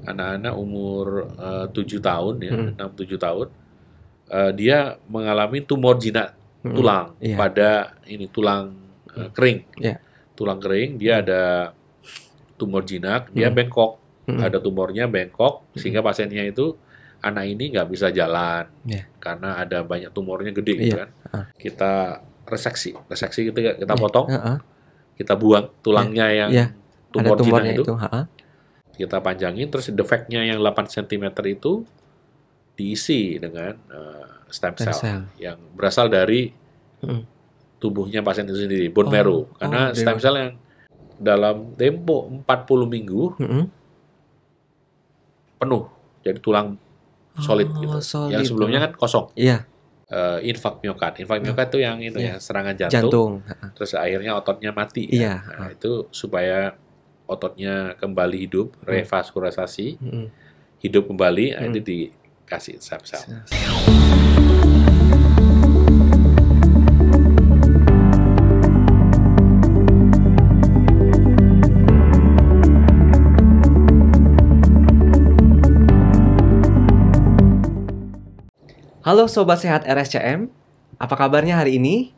anak-anak umur 7 tahun ya, 6-7 tahun, dia mengalami tumor jinak tulang pada ini tulang kering. Tulang kering, dia ada tumor jinak, dia bengkok. Ada tumornya bengkok, sehingga pasiennya itu, anak ini nggak bisa jalan. Karena ada banyak tumornya gede gitu kan. Kita reseksi kita potong, kita buang tulangnya yang tumor jinak itu. Kita panjangin, terus defeknya yang 8 cm itu diisi dengan stem cell yang berasal dari tubuhnya pasien itu sendiri, bone marrow. Karena stem cell yang dalam tempo 40 minggu penuh, jadi tulang solid gitu. Yang sebelumnya kan kosong. Infark miokard itu yang itu ya, serangan jantung. Terus akhirnya ototnya mati. Nah, itu supaya ototnya kembali hidup, revaskularisasi, hidup kembali, itu dikasih stem cell. Halo Sobat Sehat RSCM, apa kabarnya hari ini?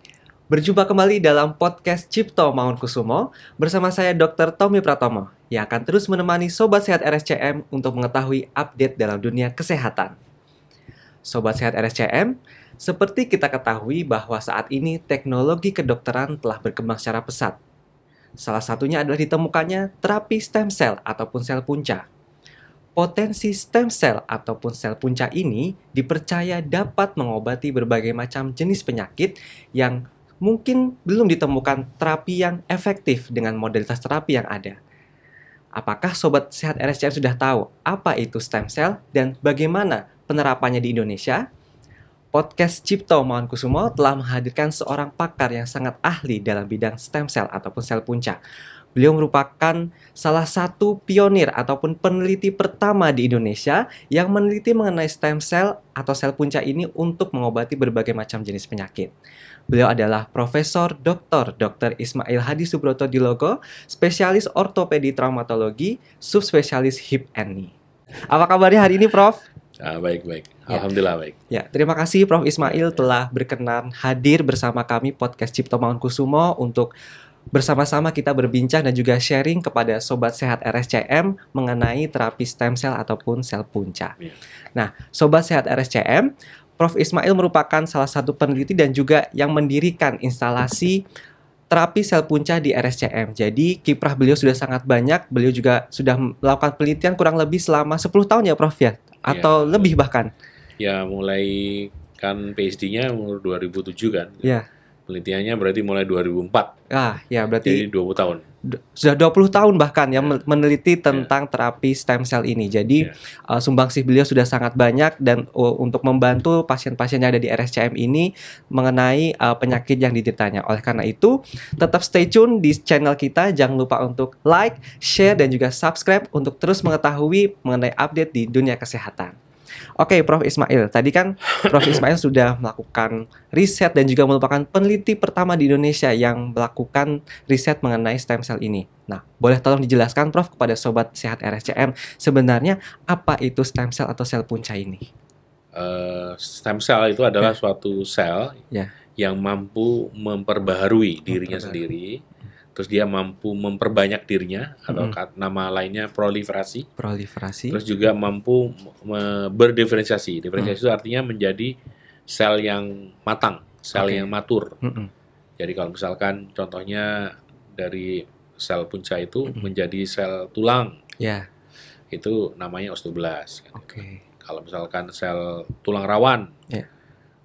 Berjumpa kembali dalam podcast Cipto Mangunkusumo bersama saya Dr. Tommy Pratomo yang akan terus menemani Sobat Sehat RSCM untuk mengetahui update dalam dunia kesehatan. Sobat Sehat RSCM, seperti kita ketahui bahwa saat ini teknologi kedokteran telah berkembang secara pesat. Salah satunya adalah ditemukannya terapi stem cell ataupun sel punca. Potensi stem cell ataupun sel punca ini dipercaya dapat mengobati berbagai macam jenis penyakit yang mungkin belum ditemukan terapi yang efektif dengan modalitas terapi yang ada. Apakah Sobat Sehat RSCM sudah tahu apa itu stem cell dan bagaimana penerapannya di Indonesia? Podcast Cipto Mangunkusumo telah menghadirkan seorang pakar yang sangat ahli dalam bidang stem cell ataupun sel punca. Beliau merupakan salah satu pionir ataupun peneliti pertama di Indonesia yang meneliti mengenai stem cell atau sel punca ini untuk mengobati berbagai macam jenis penyakit. Beliau adalah Profesor Dr. Ismail Hadi Subroto Dilogo, spesialis ortopedi traumatologi, subspesialis hip and knee. Apa kabarnya hari ini, Prof? Baik. Alhamdulillah baik. Ya, terima kasih Prof Ismail telah berkenan hadir bersama kami podcast Cipto Mangunkusumo untuk bersama-sama kita berbincang dan juga sharing kepada Sobat Sehat RSCM mengenai terapi stem cell ataupun sel punca. Nah, Sobat Sehat RSCM, Prof Ismail merupakan salah satu peneliti dan juga yang mendirikan instalasi terapi sel punca di RSCM. Jadi kiprah beliau sudah sangat banyak. Beliau juga sudah melakukan penelitian kurang lebih selama 10 tahun ya Prof ya? Atau lebih bahkan? Ya, mulai kan PhD-nya umur 2007 kan. Penelitiannya berarti mulai 2004. Ya berarti jadi 20 tahun. Sudah 20 tahun bahkan meneliti tentang terapi stem cell ini. Jadi sumbangsih beliau sudah sangat banyak dan untuk membantu pasien-pasien yang ada di RSCM ini mengenai penyakit yang dideritanya. Oleh karena itu, tetap stay tune di channel kita. Jangan lupa untuk like, share dan juga subscribe untuk terus mengetahui mengenai update di dunia kesehatan. Oke, Prof Ismail. Tadi kan Prof Ismail sudah melakukan riset dan juga merupakan peneliti pertama di Indonesia yang melakukan riset mengenai stem cell ini. Nah, boleh tolong dijelaskan Prof kepada Sobat Sehat RSCM sebenarnya apa itu stem cell atau sel punca ini? Stem cell itu adalah suatu sel yang mampu memperbaharui dirinya sendiri. Terus dia mampu memperbanyak dirinya, atau nama lainnya proliferasi. Terus juga mampu berdiferensiasi. Diferensiasi itu artinya menjadi sel yang matang, sel yang matur. Jadi kalau misalkan contohnya dari sel punca itu menjadi sel tulang, itu namanya osteoblast. Kalau misalkan sel tulang rawan,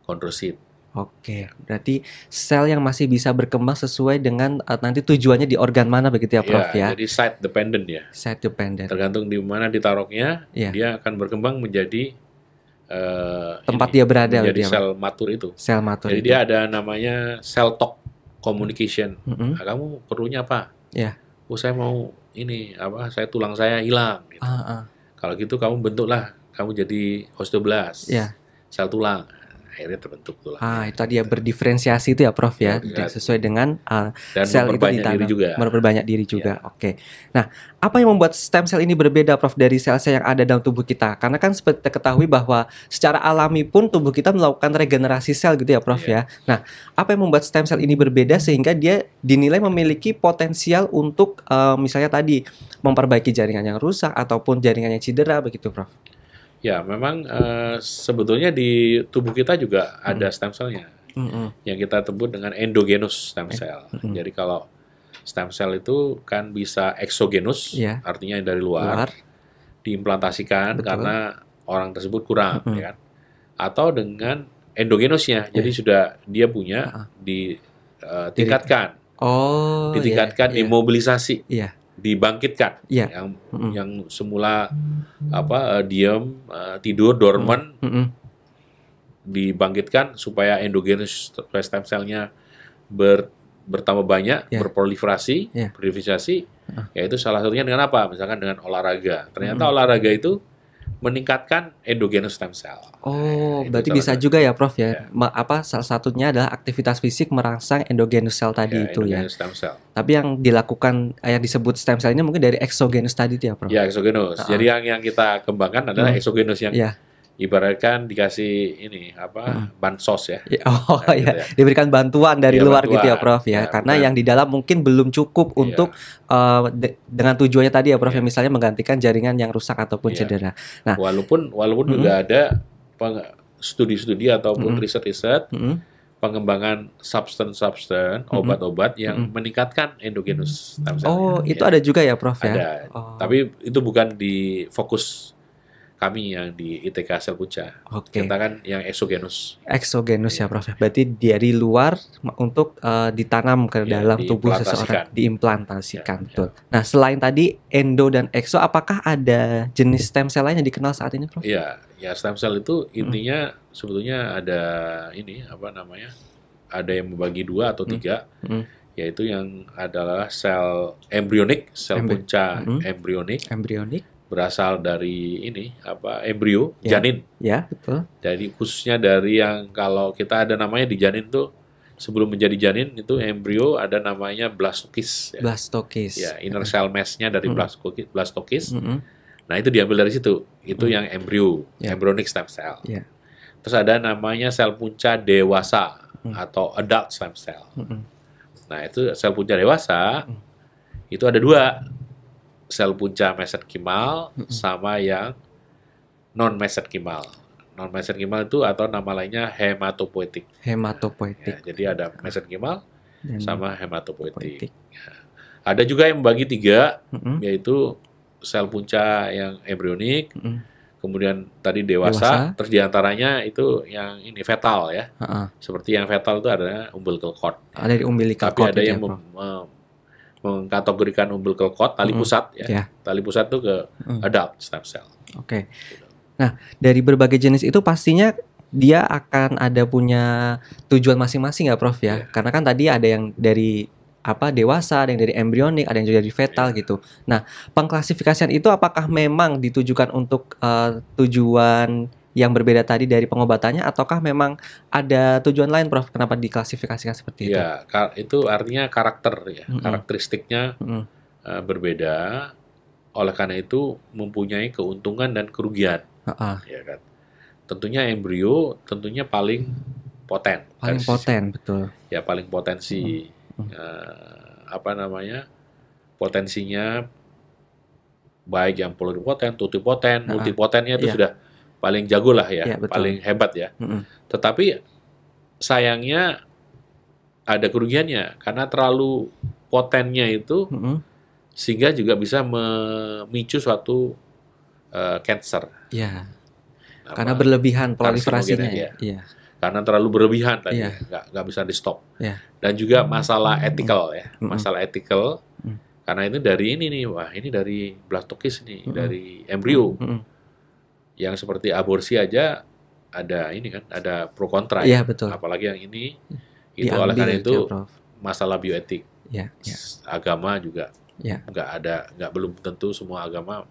kondrosit. Berarti sel yang masih bisa berkembang sesuai dengan nanti tujuannya di organ mana begitu ya Prof ya? Jadi site dependent ya. Site dependent. Tergantung di mana ditaruhnya, dia akan berkembang menjadi tempat dia berada. Menjadi sel matur itu. Sel matur. Jadi dia ada namanya cell talk communication. Nah, kamu perlunya apa? Saya mau ini saya tulang saya hilang. Gitu. Kalau gitu kamu bentuklah, kamu jadi osteoblast, sel tulang. akhirnya terbentuk tulangnya. Itu dia berdiferensiasi itu ya Prof ya, sesuai dengan dan sel itu ditanam, memperbanyak diri juga. Oke. Nah, apa yang membuat stem cell ini berbeda Prof dari sel-sel yang ada dalam tubuh kita? Karena kan seperti kita ketahui bahwa secara alami pun tubuh kita melakukan regenerasi sel gitu ya Prof ya. Nah, apa yang membuat stem cell ini berbeda sehingga dia dinilai memiliki potensial untuk misalnya tadi memperbaiki jaringan yang rusak ataupun jaringan yang cedera begitu Prof? Ya, memang sebetulnya di tubuh kita juga ada stem cell-nya, yang kita sebut dengan endogenous stem cell. Jadi kalau stem cell itu kan bisa exogenous, artinya dari luar, diimplantasikan karena orang tersebut kurang, ya kan? Atau dengan endogenusnya, jadi sudah dia punya ditingkatkan, dimobilisasi. Dibangkitkan, yang semula diam, tidur, dormant, dibangkitkan supaya endogenous stem cell-nya bertambah banyak, berproliferasi, berdiversifikasi, yaitu salah satunya dengan apa? Misalkan dengan olahraga. Ternyata olahraga itu meningkatkan endogenous stem cell. Berarti bisa juga ya Prof ya. Salah satunya adalah aktivitas fisik merangsang endogenous cell tadi itu ya. Stem cell. Tapi yang dilakukan yang disebut stem cell ini mungkin dari exogenous tadi itu ya Prof. Ya, exogenous. Jadi yang kita kembangkan adalah exogenous yang ibaratkan dikasih ini bansos ya. Gitu ya. Diberikan bantuan dari luar gitu ya Prof ya. Karena yang di dalam mungkin belum cukup untuk dengan tujuannya tadi ya Prof, yang misalnya menggantikan jaringan yang rusak ataupun cedera. Nah, walaupun juga ada studi-studi ataupun riset-riset pengembangan substance obat-obat yang meningkatkan endogenous stem cell. Itu ada juga ya Prof ya. Ada. Tapi itu bukan di fokus kami yang di ITK Sel Punca. Kita kan yang exogenous. Exogenous ya Prof. Berarti dari luar untuk ditanam ke dalam tubuh seseorang, diimplantasikan. Betul. Nah, selain tadi endo dan exo, apakah ada jenis stem cell lain yang dikenal saat ini Prof? Iya, stem cell itu intinya sebetulnya ada ada yang membagi 2 atau 3, yaitu yang adalah sel embryonik, sel punca embryonik. Berasal dari embrio, janin. Ya, betul. Jadi khususnya dari yang kalau kita ada namanya di janin tuh, sebelum menjadi janin itu embrio ada namanya blastokis. Blastokis. Ya, inner cell mass-nya dari blastokis. Nah, itu diambil dari situ. Itu yang embrio, embryonic stem cell. Terus ada namanya sel punca dewasa atau adult stem cell. Nah, itu sel punca dewasa itu ada 2. Sel punca mesenkimal sama yang non mesenkimal. Non mesenkimal itu atau nama lainnya hematopoietik. Hematopoietik. Jadi ada mesenkimal sama hematopoietik. Ada juga yang membagi 3, yaitu sel punca yang embryonik, kemudian tadi dewasa, terus diantaranya itu yang ini fetal ya. Seperti yang fetal itu ada umbilical cord. Ada di umbilical cord. Tapi ada yang mengkategorikan umbilical cord, tali pusat ya. Tali pusat itu ke adult stem cell. Nah, dari berbagai jenis itu pastinya dia akan ada punya tujuan masing-masing ya Prof ya. Karena kan tadi ada yang dari dewasa, ada yang dari embryonik, ada yang juga dari fetal gitu. Nah, pengklasifikasian itu apakah memang ditujukan untuk tujuan yang berbeda tadi dari pengobatannya, ataukah memang ada tujuan lain Prof? Kenapa diklasifikasikan seperti itu? Ya, itu artinya karakter ya, karakteristiknya berbeda. Oleh karena itu mempunyai keuntungan dan kerugian. Ya kan. Tentunya embrio tentunya paling poten. Paling poten, betul. Ya, paling potensi potensinya baik yang pluripoten, tutipoten, multipotennya itu sudah paling jago lah ya, paling hebat ya. Tetapi sayangnya ada kerugiannya karena terlalu potennya itu sehingga juga bisa memicu suatu cancer. Iya. Karena berlebihan proliferasinya ya. Karena terlalu berlebihan tadi, nggak bisa di stop. Dan juga masalah etikal ya, masalah etikal karena itu dari ini nih, ini dari blastokis nih, dari embrio. Yang seperti aborsi aja ada ini kan, ada pro kontra ya. Betul. Apalagi yang ini itu oleh karena itu masalah bioetik. Agama juga belum tentu semua agama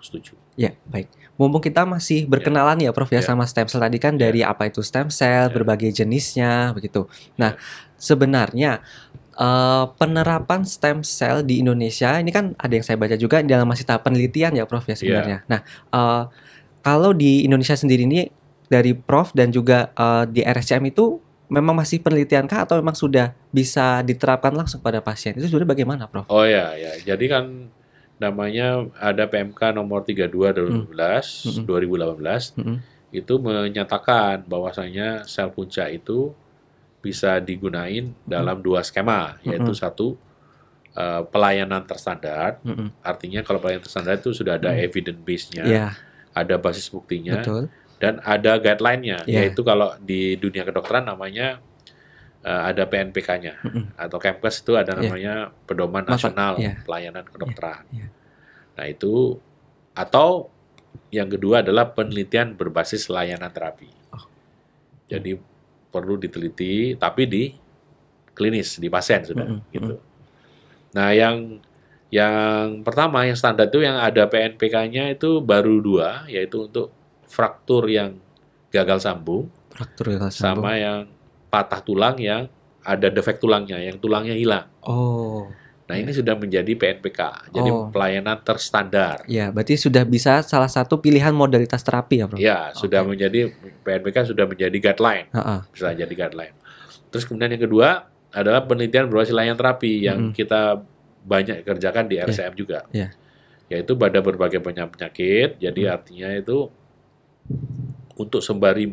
setuju. Ya, baik. Mumpung kita masih berkenalan ya Prof ya sama stem cell tadi kan dari apa itu stem cell, berbagai jenisnya begitu. Nah, sebenarnya penerapan stem cell di Indonesia ini kan ada yang saya baca juga dalam masih tahap penelitian ya Prof ya sebenarnya. Nah, kalau di Indonesia sendiri ini dari Prof dan juga di RSCM itu memang masih penelitian kah atau memang sudah bisa diterapkan langsung pada pasien? Itu sebenarnya bagaimana Prof? Oh ya, jadi kan namanya ada PMK nomor 32 2018 itu menyatakan bahwasanya sel punca itu bisa digunain dalam 2 skema, yaitu satu pelayanan terstandar. Artinya kalau pelayanan terstandar itu sudah ada evidence base-nya, ada basis buktinya, dan ada guideline-nya, yaitu kalau di dunia kedokteran namanya ada PNPK-nya atau Kemkes itu ada namanya Pedoman Nasional Pelayanan Kedokteran. Nah itu, atau yang kedua adalah penelitian berbasis layanan terapi. Jadi perlu diteliti, tapi di klinis, di pasien sudah gitu. Nah yang pertama yang standar itu yang ada PNPK-nya itu baru 2, yaitu untuk fraktur yang gagal sambung, sama yang patah tulang yang ada defek tulangnya, yang tulangnya hilang. Nah ini sudah menjadi PNPK, jadi pelayanan terstandar. Ya, berarti sudah bisa salah satu pilihan modalitas terapi ya, Bro? Ya, sudah menjadi PNPK, sudah menjadi guideline, bisa jadi guideline. Terus kemudian yang kedua adalah penelitian berbasis layanan terapi yang kita banyak kerjakan di RCM juga, yaitu pada berbagai penyakit. Jadi artinya itu untuk sembari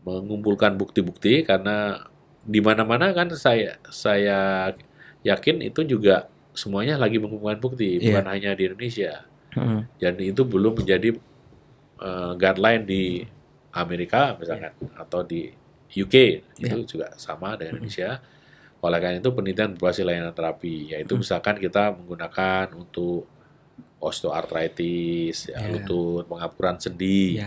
mengumpulkan bukti-bukti, karena di mana-mana kan saya yakin itu juga semuanya lagi mengumpulkan bukti, bukan hanya di Indonesia. Jadi itu belum menjadi guideline di Amerika misalkan, atau di UK, itu juga sama dengan Indonesia. Oleh karena itu penelitian berbasis layanan terapi, yaitu misalkan kita menggunakan untuk osteoartritis, lutut, pengapuran sendi,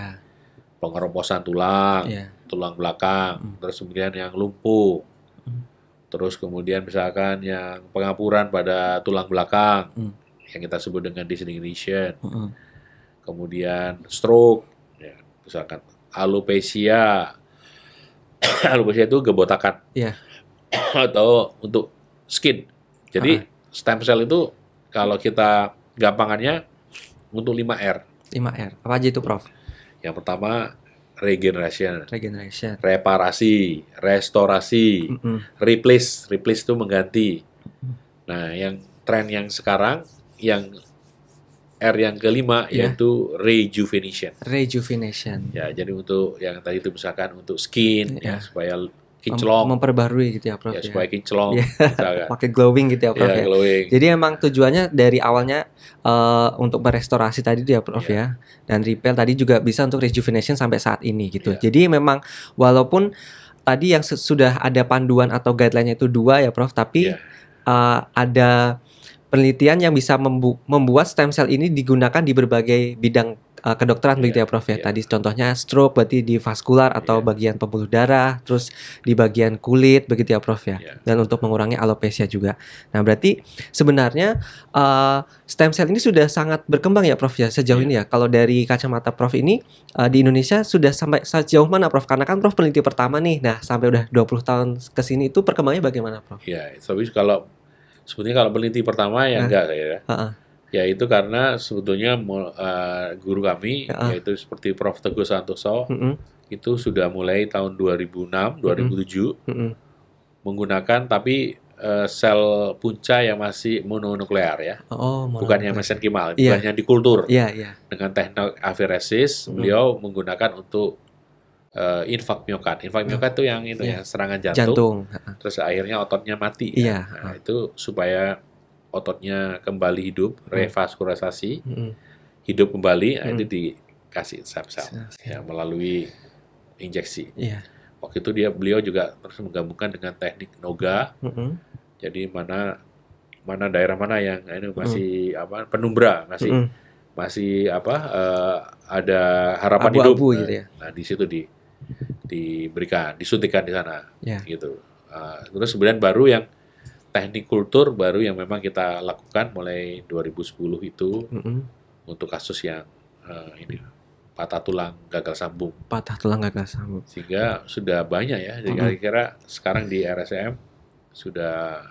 pengeroposan tulang, tulang belakang, terus kemudian yang lumpuh, terus kemudian misalkan yang pengapuran pada tulang belakang, yang kita sebut dengan dysregulation, kemudian stroke, misalkan alopecia, alopecia itu gebotakan, atau untuk skin. Jadi stem cell itu kalau kita gampangannya untuk 5R. 5R, apa aja itu Prof? Yang pertama regeneration, reparasi, restorasi, replace itu mengganti. Nah, yang tren yang sekarang, yang R yang kelima yaitu rejuvenation. Ya, jadi untuk yang tadi itu misalkan untuk skin, supaya kinclong, memperbarui gitu ya Prof. Supaya kinclong, pakai glowing gitu ya Prof ya. Glowing. Jadi emang tujuannya dari awalnya untuk merestorasi tadi ya Prof ya. Dan repair tadi juga bisa untuk rejuvenation sampai saat ini gitu. Jadi memang walaupun tadi yang sudah ada panduan atau guideline-nya itu 2 ya Prof, tapi ada penelitian yang bisa membuat stem cell ini digunakan di berbagai bidang kedokteran begitu ya Prof ya. Tadi contohnya stroke berarti di vaskular atau bagian pembuluh darah, terus di bagian kulit begitu ya Prof ya. Dan untuk mengurangi alopecia juga. Nah, berarti sebenarnya stem cell ini sudah sangat berkembang ya Prof ya sejauh ini ya. Kalau dari kacamata Prof ini di Indonesia sudah sampai sejauh mana Prof? Karena kan Prof peneliti pertama nih. Nah, sampai udah 20 tahun ke sini itu perkembangannya bagaimana Prof? Ya, tapi sebetulnya kalau peneliti pertama ya enggak saya. Ya itu karena sebetulnya guru kami, yaitu seperti Prof. Teguh Santoso, itu sudah mulai tahun 2006, 2007 menggunakan tapi sel punca yang masih mononuklear ya, bukan yang mesenkimal, bukan yang dikultur. Dengan teknik aferesis, beliau menggunakan untuk infak miokard. Infak miokard itu yang itu yang serangan jantung. Terus akhirnya ototnya mati. Nah, itu supaya ototnya kembali hidup, revaskularisasi, hidup kembali, itu dikasih stem-cell melalui injeksi. Waktu itu beliau juga terus menggabungkan dengan teknik Noga. Jadi mana daerah mana yang ini masih penumbra, masih ada harapan hidup. Gitu ya. Nah, di situ diberikan, disuntikan di sana, gitu. Terus kemudian baru yang teknik kultur baru yang memang kita lakukan mulai 2010 itu untuk kasus yang ini patah tulang gagal sambung. Patah tulang gagal sambung. Sehingga sudah banyak ya. Jadi kira-kira sekarang di RSCM sudah,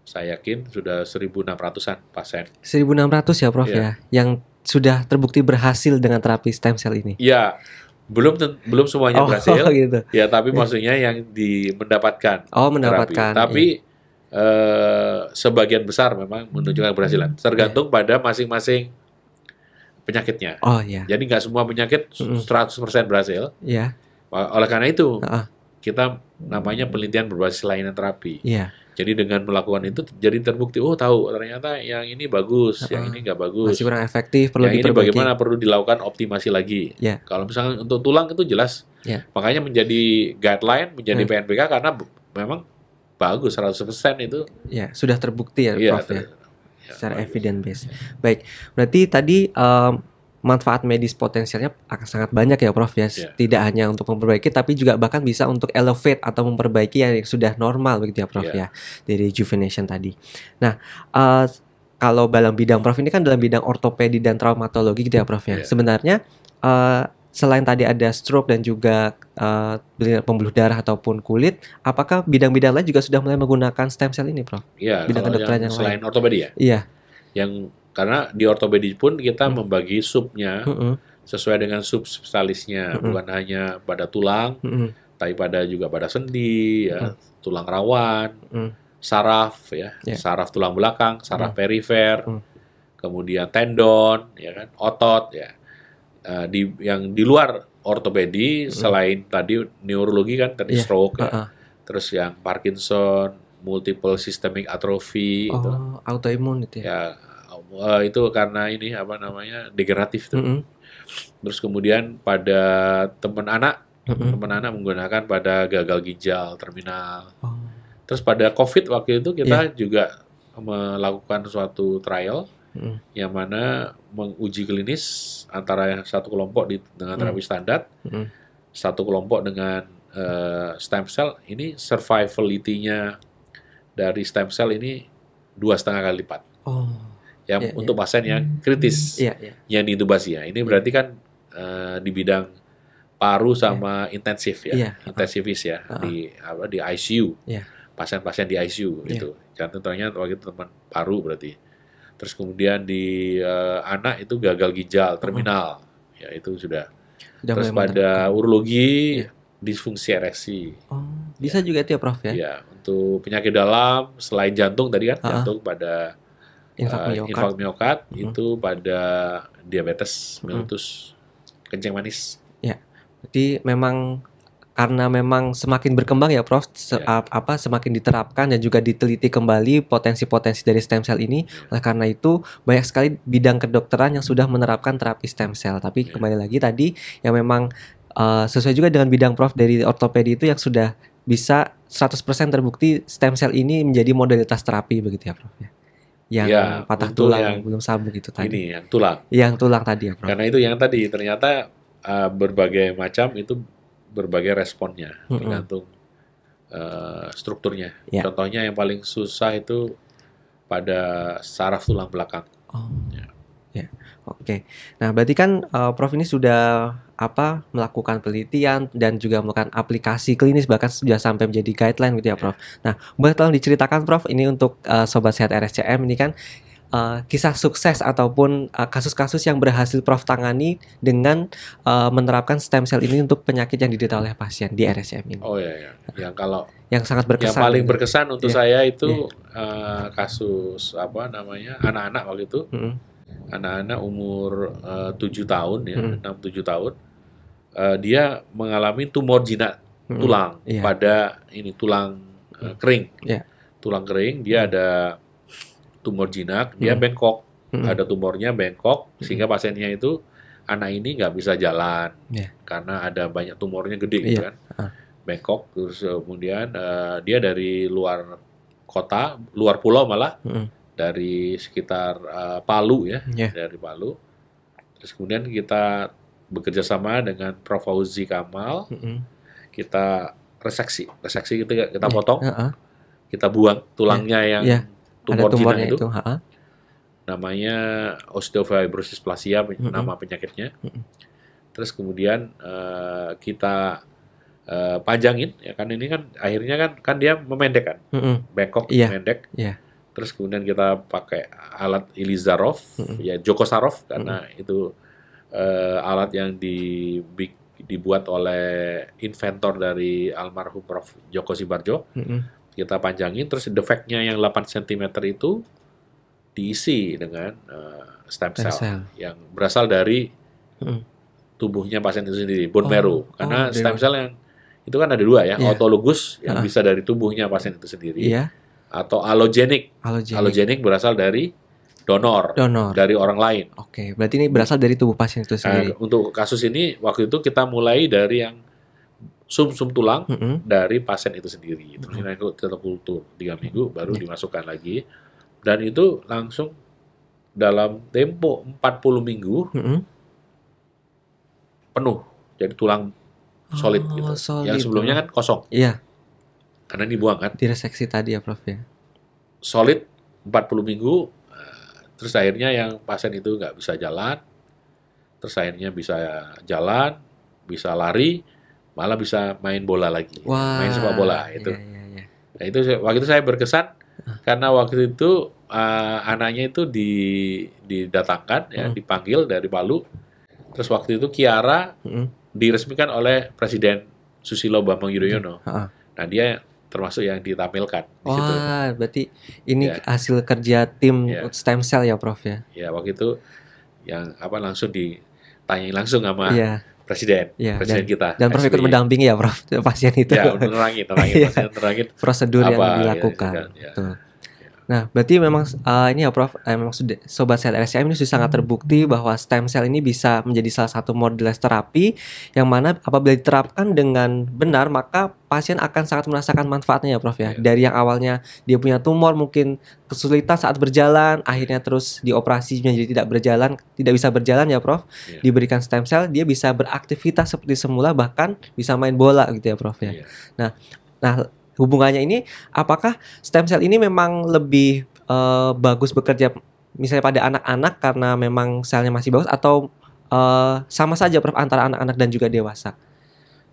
saya yakin sudah 1.600-an pasien. 1.600 ya Prof ya, yang sudah terbukti berhasil dengan terapi stem cell ini. Ya, belum semuanya berhasil. Gitu. Ya, tapi maksudnya yang mendapatkan. Mendapatkan. Tapi sebagian besar memang menunjukkan keberhasilan. Tergantung pada masing-masing penyakitnya. Jadi nggak semua penyakit 100% berhasil. Oleh karena itu, kita namanya penelitian berbasis layanan terapi. Jadi dengan melakukan itu jadi terbukti, tahu ternyata yang ini bagus, yang ini nggak bagus. Masih kurang efektif, perlu yang diperbaiki. Ini bagaimana perlu dilakukan optimasi lagi. Kalau misalnya untuk tulang itu jelas. Makanya menjadi guideline, menjadi PNPK karena memang bagus 100% itu. Sudah terbukti ya Prof ya. Secara evidence based. Baik, berarti tadi manfaat medis potensialnya akan sangat banyak ya Prof ya. Tidak hanya untuk memperbaiki tapi juga bahkan bisa untuk elevate atau memperbaiki yang sudah normal begitu ya Prof ya. Dari rejuvenation tadi. Nah, kalau dalam bidang Prof ini kan dalam bidang ortopedi dan traumatologi gitu ya Prof ya. Sebenarnya selain tadi ada stroke dan juga pembuluh darah ataupun kulit, apakah bidang-bidang lain juga sudah mulai menggunakan stem cell ini Prof? Iya, kalau yang selain ortopedi ya? Iya. Karena di ortopedi pun kita membagi subnya sesuai dengan subspesialisnya, bukan hanya pada tulang, tapi juga pada sendi, tulang rawan, saraf ya, saraf tulang belakang, saraf perifer, kemudian tendon, ya kan, otot ya. Yang di luar ortopedi selain tadi neurologi kan tadi stroke ya, terus yang Parkinson, multiple systemic atrophy, itu autoimun itu ya. Itu karena ini degeneratif tuh. Terus kemudian pada teman anak menggunakan pada gagal ginjal terminal. Terus pada COVID waktu itu kita juga melakukan suatu trial yang mana menguji klinis antara yang satu kelompok dengan terapi standar, satu kelompok dengan stem cell. Ini survivality-nya dari stem cell ini 2,5 kali lipat. Yang untuk pasien yang kritis, yang diintubasi ya. Ini berarti kan di bidang paru sama intensif ya, intensivis ya, di ICU, pasien-pasien di ICU itu. Contohnya waktu itu teman paru berarti. Terus kemudian di anak itu gagal ginjal terminal, ya itu sudah. Terus pada urologi disfungsi ereksi. Bisa juga itu ya Prof ya? Ya, untuk penyakit dalam selain jantung tadi kan, jantung pada infark miokard, itu pada diabetes mellitus, kencing manis. Ya, jadi memang karena memang semakin berkembang ya Prof, semakin diterapkan dan juga diteliti kembali potensi-potensi dari stem cell ini. Oleh karena itu banyak sekali bidang kedokteran yang sudah menerapkan terapi stem cell. Tapi kembali lagi tadi yang memang sesuai juga dengan bidang Prof dari ortopedi itu yang sudah bisa 100% terbukti stem cell ini menjadi modalitas terapi begitu ya Prof ya. Yang patah tulang yang belum sambung itu tadi. Ini yang tulang. Yang tulang tadi ya Prof. Karena itu yang tadi ternyata berbagai macam itu berbagai responnya tergantung strukturnya. Contohnya yang paling susah itu pada saraf tulang belakang. Oke. Nah, berarti kan Prof ini sudah melakukan penelitian dan juga melakukan aplikasi klinis bahkan sudah sampai menjadi guideline gitu ya Prof. Nah, boleh tolong diceritakan Prof ini untuk Sobat Sehat RSCM ini kan kisah sukses ataupun kasus-kasus yang berhasil Prof tangani dengan menerapkan stem cell ini untuk penyakit yang diderita oleh pasien di RSCM ini. Yang sangat berkesan. Yang paling berkesan untuk saya itu kasus anak-anak waktu itu. Anak-anak umur 7 tahun ya, 6-7 tahun. Dia mengalami tumor jinak tulang pada tulang kering. Tulang kering, dia ada tumor jinak, dia bengkok. Ada tumornya bengkok, sehingga pasiennya itu, anak ini nggak bisa jalan. Karena ada banyak tumornya gede gitu kan. Bengkok, terus kemudian dia dari luar kota, luar pulau malah, dari sekitar Palu ya, dari Palu. Terus kemudian kita bekerja sama dengan Prof. Fauzi Kamal, kita reseksi kita potong, kita buang tulangnya yang tumor jinak itu. namanya osteofibrosis plasia, nama penyakitnya. Terus kemudian kita panjangin, ya kan ini kan akhirnya kan dia memendek kan, bengkok, memendek. Terus kemudian kita pakai alat Ilizarov, ya Joko Sarov, karena itu alat yang dibuat oleh inventor dari almarhum Prof. Joko Sibarjo. Kita panjangin, terus defeknya yang 8 cm itu diisi dengan stem cell yang berasal dari tubuhnya pasien itu sendiri, bone marrow. Karena stem cell yang itu kan ada dua ya, autologus yang bisa dari tubuhnya pasien itu sendiri, atau allogenik. Allogenik berasal dari donor dari orang lain. Oke, berarti ini berasal dari tubuh pasien itu sendiri. Untuk kasus ini waktu itu kita mulai dari yang sum-sum tulang dari pasien itu sendiri. Terus kita kultur 3 minggu baru dimasukkan lagi. Dan itu langsung dalam tempo 40 minggu penuh. Jadi tulang solid gitu. Yang sebelumnya kan kosong. Iya. Karena dibuang kan. Direseksi tadi ya Prof ya. Solid 40 minggu. Terus akhirnya yang pasien itu nggak bisa jalan. Terus akhirnya bisa jalan, bisa lari, malah bisa main bola lagi. Main sepak bola itu. Iya. Nah itu waktu itu saya berkesan karena waktu itu anaknya itu didatangkan ya, dipanggil dari Palu. Terus waktu itu Kiara diresmikan oleh Presiden Susilo Bambang Yudhoyono. Nah dia termasuk yang ditampilkan di situ. Wah, berarti ini hasil kerja tim stem cell ya Prof ya? Ya, waktu itu yang langsung ditanyain langsung sama Presiden kita. Dan Prof ikut mendampingi ya Prof pasien itu. Ya, nerangin prosedur yang dilakukan. Nah, berarti memang ini ya Prof, memang sudah Sobat Sehat RSCM ini sudah sangat terbukti bahwa stem cell ini bisa menjadi salah satu modelis terapi yang mana apabila diterapkan dengan benar maka pasien akan sangat merasakan manfaatnya ya Prof ya. Dari yang awalnya dia punya tumor mungkin kesulitan saat berjalan, akhirnya terus dioperasi menjadi tidak bisa berjalan ya Prof. Diberikan stem cell dia bisa beraktivitas seperti semula, bahkan bisa main bola gitu ya Prof ya. Nah hubungannya ini, apakah stem cell ini memang lebih bagus bekerja misalnya pada anak-anak karena memang selnya masih bagus, atau sama saja Prof antara anak-anak dan juga dewasa?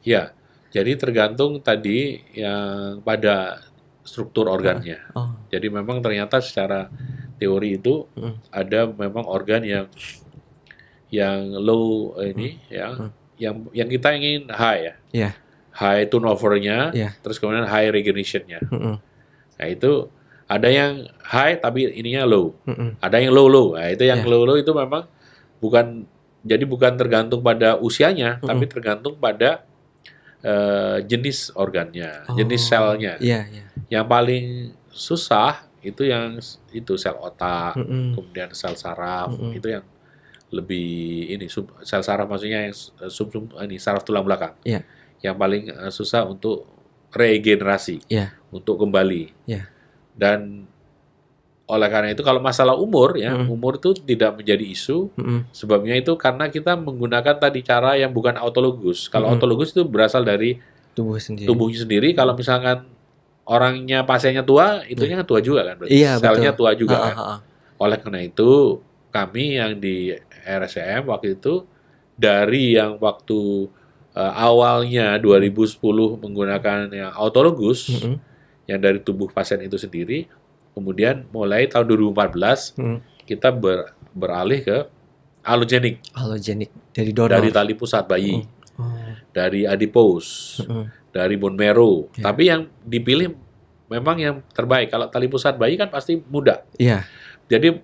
Ya, jadi tergantung tadi yang pada struktur organnya. Jadi memang ternyata secara teori itu ada memang organ yang low ini yang kita ingin high ya. High turnover-nya, terus kemudian high regeneration-nya. Nah itu ada yang high tapi ininya low. Ada yang low. Nah itu yang low itu memang bukan tergantung pada usianya, tapi tergantung pada jenis organnya, jenis selnya. Yang paling susah itu sel otak, kemudian sel saraf, itu yang lebih sel saraf maksudnya yang saraf tulang belakang. Yang paling susah untuk regenerasi, untuk kembali. Dan oleh karena itu kalau masalah umur umur itu tidak menjadi isu. Sebabnya itu karena kita menggunakan tadi cara yang bukan autologus. Kalau autologus itu berasal dari tubuhnya sendiri. Kalau misalkan orangnya pasiennya tua, itunya kan tua juga kan, berarti selnya tua juga kan. Oleh karena itu kami yang di RSCM waktu itu dari yang waktu awalnya 2010 menggunakan yang autologus yang dari tubuh pasien itu sendiri, kemudian mulai tahun 2014 kita beralih ke allogenik dari donor, dari tali pusat bayi, dari adipose, dari bone marrow. Tapi yang dipilih memang yang terbaik. Kalau tali pusat bayi kan pasti muda. Jadi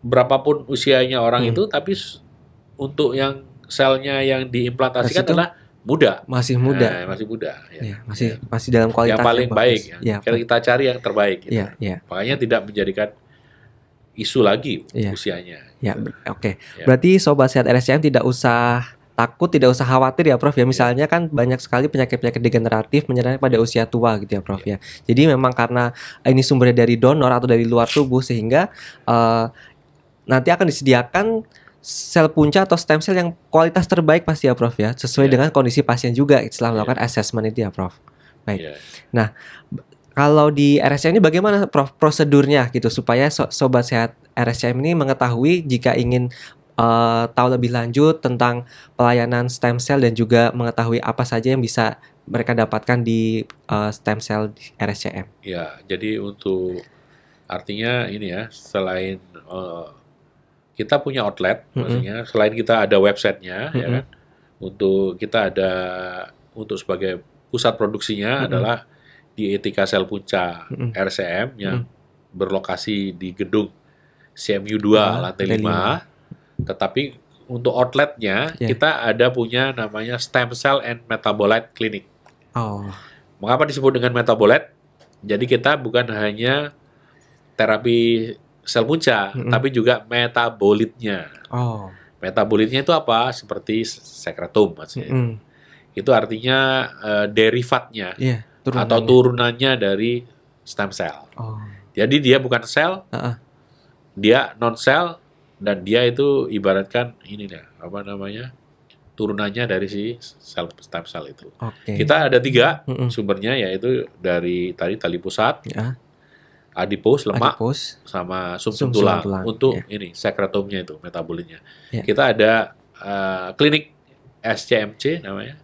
berapapun usianya orang itu, tapi untuk yang selnya yang diimplantasikan adalah muda. Masih muda. Masih dalam kualitas yang paling baik. Kita cari yang terbaik. Makanya tidak menjadikan isu lagi usianya. Oke. Berarti Sobat Sehat RSCM tidak usah takut, tidak usah khawatir ya Prof ya. Misalnya kan banyak sekali penyakit-penyakit degeneratif menyerang pada usia tua gitu ya Prof ya. Jadi memang karena ini sumbernya dari donor atau dari luar tubuh, sehingga nanti akan disediakan sel punca atau stem cell yang kualitas terbaik pasti ya Prof ya, sesuai dengan kondisi pasien juga setelah melakukan assessment itu ya Prof. Baik. Nah, kalau di RSCM ini bagaimana Prof prosedurnya gitu supaya Sobat Sehat RSCM ini mengetahui jika ingin tahu lebih lanjut tentang pelayanan stem cell dan juga mengetahui apa saja yang bisa mereka dapatkan di stem cell di RSCM. Ya, jadi untuk artinya ini ya, selain kita punya outlet, maksudnya selain kita ada websitenya, ya kan, untuk kita ada untuk sebagai pusat produksinya adalah di Etika Sel Punca RSCM yang berlokasi di gedung CMU 2 lantai 5. Tetapi untuk outletnya kita ada punya namanya Stem Cell and Metabolite Clinic. Mengapa disebut dengan metabolite? Jadi kita bukan hanya terapi sel punca, tapi juga metabolitnya. Metabolitnya itu apa? Seperti sekretum maksudnya. Itu artinya derivatnya atau turunannya dari stem cell. Jadi dia bukan sel, dia non sel, dan dia itu ibaratkan ini ya, apa namanya, turunannya dari si sel stem cell itu. Kita ada 3 sumbernya, yaitu dari tali pusat, adipos lemak, sama sumsum tulang. Untuk ini sekretumnya itu metabolitnya. Kita ada klinik SCMC namanya,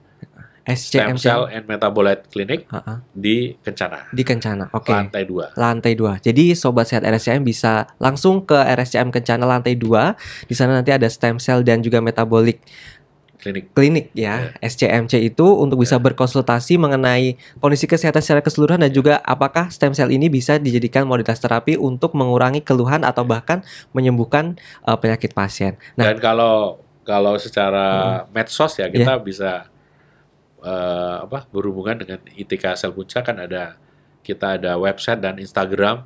Stem Cell and Metabolite Clinic di Kencana. Di Kencana, Lantai 2. Lantai 2. Jadi Sobat Sehat RSCM bisa langsung ke RSCM Kencana lantai 2. Di sana nanti ada stem cell dan juga metabolic klinik ya, SCMC itu untuk bisa berkonsultasi mengenai kondisi kesehatan secara keseluruhan dan juga apakah stem cell ini bisa dijadikan modalitas terapi untuk mengurangi keluhan atau bahkan menyembuhkan penyakit pasien. Dan kalau secara medsos ya kita bisa berhubungan dengan Etika Sel Punca, kan kita ada website dan Instagram,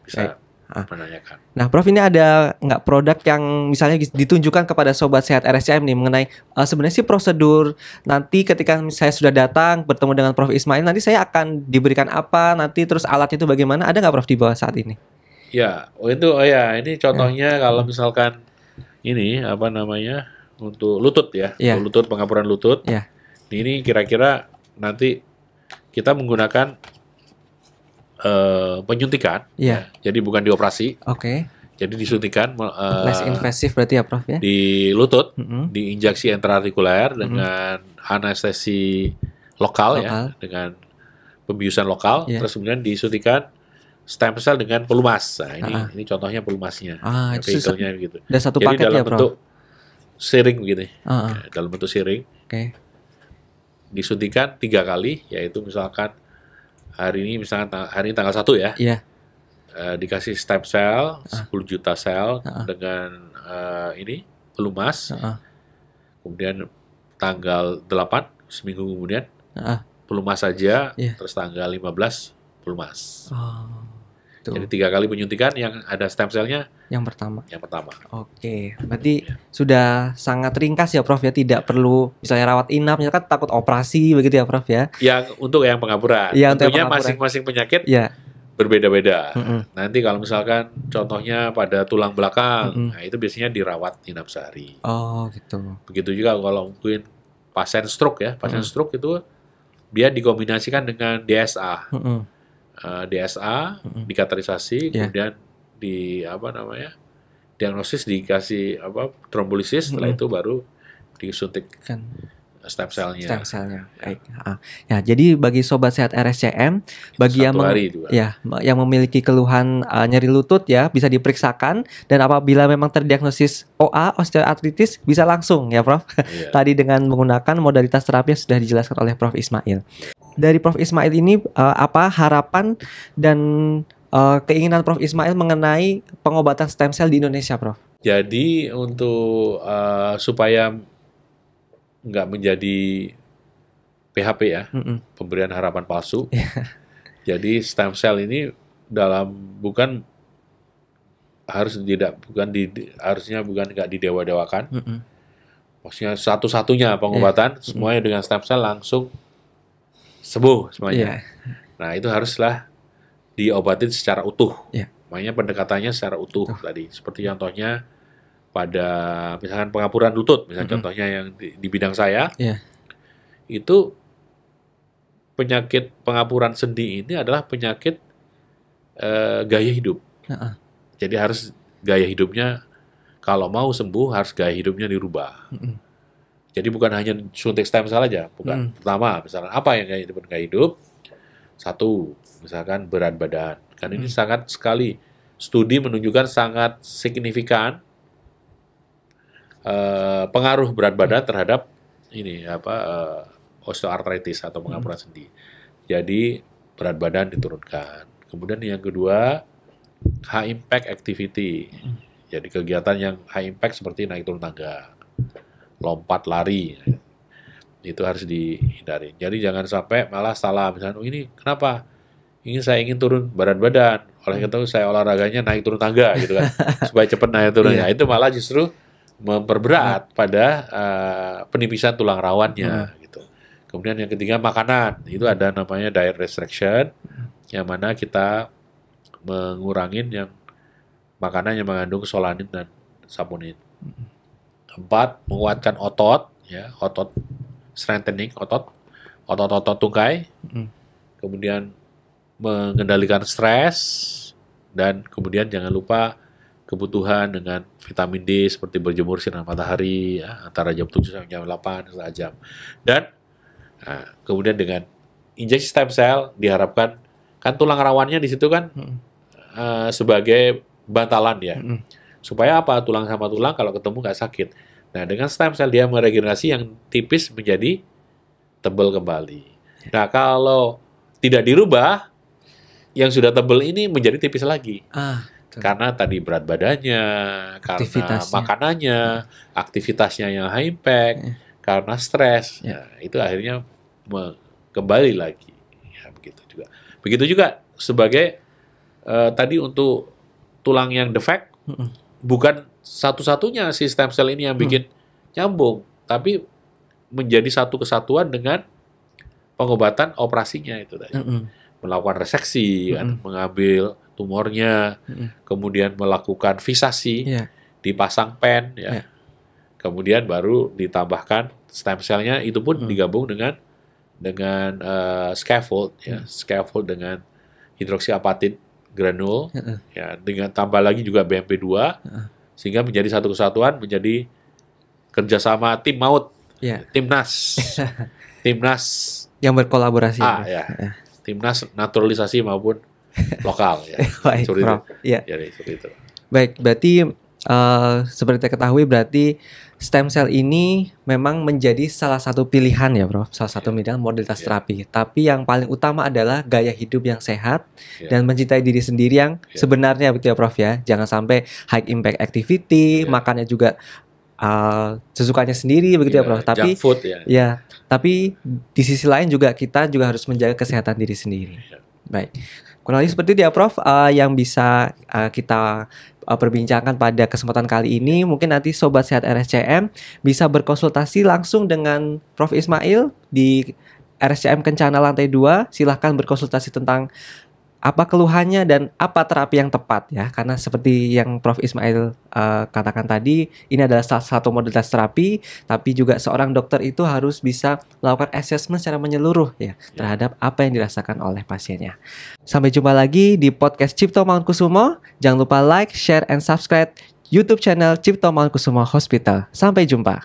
bisa menanyakan. Nah, Prof, ini ada nggak produk yang misalnya ditunjukkan kepada Sobat Sehat RSCM nih mengenai sebenarnya sih prosedur nanti ketika saya sudah datang bertemu dengan Prof Ismail, nanti saya akan diberikan apa, nanti terus alat itu bagaimana, ada nggak Prof di bawah saat ini? Ya, ini contohnya kalau misalkan ini apa namanya untuk lutut ya, untuk lutut, pengapuran lutut. Ini kira-kira nanti kita menggunakan penyuntikan, jadi bukan dioperasi. Jadi disuntikan, less invasif berarti ya Prof ya? Di lutut, diinjeksi intraartikuler dengan anestesi lokal ya, dengan pembiusan lokal, terus kemudian disuntikan stem cell dengan pelumas. Nah, ini contohnya pelumasnya, vehicle-nya gitu. Jadi paket dalam ya, bentuk siring begini, dalam bentuk siring. Disuntikan 3 kali, yaitu misalkan hari ini tanggal 1 ya, dikasih stem cell 10 juta sel dengan ini pelumas, kemudian tanggal 8 seminggu kemudian pelumas saja, terus tanggal 15 pelumas. Jadi 3 kali penyuntikan yang ada stem cell-nya yang pertama. Berarti sudah sangat ringkas ya Prof ya, tidak perlu misalnya rawat inap, misalkan takut operasi begitu ya Prof ya. Yang untuk yang pengapuran. Tentunya masing-masing penyakit berbeda-beda. Nanti kalau misalkan contohnya pada tulang belakang, nah itu biasanya dirawat inap sehari. Begitu juga kalau mungkin pasien stroke ya, stroke itu dia dikombinasikan dengan DSA. DSA dikateterisasi, kemudian diagnosis, dikasih trombolisis, setelah itu baru disuntik stem cell-nya. Baik. Ya, jadi bagi Sobat Sehat RSCM, bagi yang memiliki keluhan nyeri lutut ya, bisa diperiksakan, dan apabila memang terdiagnosis OA, osteoartritis, bisa langsung ya Prof. Tadi dengan menggunakan modalitas terapi yang sudah dijelaskan oleh Prof Ismail. Dari Prof Ismail ini apa harapan dan keinginan Prof Ismail mengenai pengobatan stem cell di Indonesia, Prof? Jadi untuk supaya nggak menjadi PHP ya, pemberian harapan palsu. Jadi stem cell ini harusnya nggak didewa-dewakan. Maksudnya satu-satunya pengobatan semuanya dengan stem cell langsung sembuh semuanya. Nah itu haruslah diobatin secara utuh. Makanya pendekatannya secara utuh tadi. Seperti contohnya pada misalkan pengapuran lutut, misalnya contohnya yang di bidang saya, itu penyakit pengapuran sendi ini adalah penyakit gaya hidup. Jadi harus gaya hidupnya, kalau mau sembuh harus gaya hidupnya dirubah. Jadi bukan hanya suntik stem cell aja, bukan. Pertama, misalkan apa yang gaya hidup? Satu, misalkan berat badan. Kan ini sangat sekali studi menunjukkan sangat signifikan pengaruh berat badan terhadap ini osteoartritis atau pengapuran sendi. Jadi berat badan diturunkan. Kemudian yang kedua, high impact activity. Jadi kegiatan yang high impact seperti naik turun tangga, lompat, lari, itu harus dihindari. Jadi jangan sampai malah salah. Misalnya, ini kenapa? Saya ingin turun berat badan, oleh itu saya olahraganya naik turun tangga gitu kan, supaya cepat naik turunnya. Itu malah justru memperberat pada penipisan tulang rawannya gitu. Kemudian yang ketiga, makanan. Itu ada namanya diet restriction, yang mana kita mengurangin yang makanan yang mengandung solanin dan saponin. 4, menguatkan otot, ya, otot strengthening, otot tungkai. Kemudian mengendalikan stres, dan kemudian jangan lupa kebutuhan dengan vitamin D seperti berjemur sinar matahari ya, antara jam 7 sampai jam 8 setengah jam. Dan kemudian dengan injeksi stem cell diharapkan, kan tulang rawannya di situ kan sebagai bantalan ya. Supaya apa? Tulang sama tulang kalau ketemu nggak sakit. Nah, dengan stem cell dia meregenerasi yang tipis menjadi tebal kembali. Nah, kalau tidak dirubah, yang sudah tebal ini menjadi tipis lagi. Karena tadi berat badannya, karena makanannya, aktivitasnya yang high impact, karena stres. Nah, itu akhirnya kembali lagi. Ya, begitu juga sebagai tadi untuk tulang yang defect, bukan satu-satunya si stem cell ini yang bikin nyambung, tapi menjadi satu kesatuan dengan pengobatan operasinya itu tadi. Melakukan reseksi, kan, mengambil tumornya, kemudian melakukan fisasi, dipasang pen, ya. Kemudian baru ditambahkan stem cell-nya, itu pun digabung dengan scaffold, ya, scaffold dengan hidroksiapatit granul, ya, dengan tambah lagi juga BMP2, sehingga menjadi satu kesatuan, menjadi kerjasama tim maut, timnas, timnas yang berkolaborasi. Timnas naturalisasi maupun lokal, ya. Baik, seperti Prof. itu. Ya. Jadi seperti itu. Baik, berarti seperti kita ketahui, berarti stem cell ini memang menjadi salah satu pilihan ya, Prof. Salah satu modalitas terapi. Tapi yang paling utama adalah gaya hidup yang sehat dan mencintai diri sendiri yang sebenarnya, begitu ya, Prof, ya. Jangan sampai high impact activity, makannya juga sesukanya sendiri, begitu ya, Prof. Tapi junk food, tapi di sisi lain juga kita juga harus menjaga kesehatan diri sendiri. Baik. Kurang lebih seperti itu ya, Prof, yang bisa kita perbincangkan pada kesempatan kali ini. Mungkin nanti Sobat Sehat RSCM bisa berkonsultasi langsung dengan Prof Ismail di RSCM Kencana lantai 2. Silahkan berkonsultasi tentang apa keluhannya dan apa terapi yang tepat ya. Karena seperti yang Prof Ismail katakan tadi, ini adalah salah satu modalitas terapi, tapi juga seorang dokter itu harus bisa melakukan assessment secara menyeluruh ya terhadap apa yang dirasakan oleh pasiennya. Sampai jumpa lagi di podcast Cipto Mangunkusumo. Jangan lupa like, share, and subscribe YouTube channel Cipto Mangunkusumo Hospital. Sampai jumpa.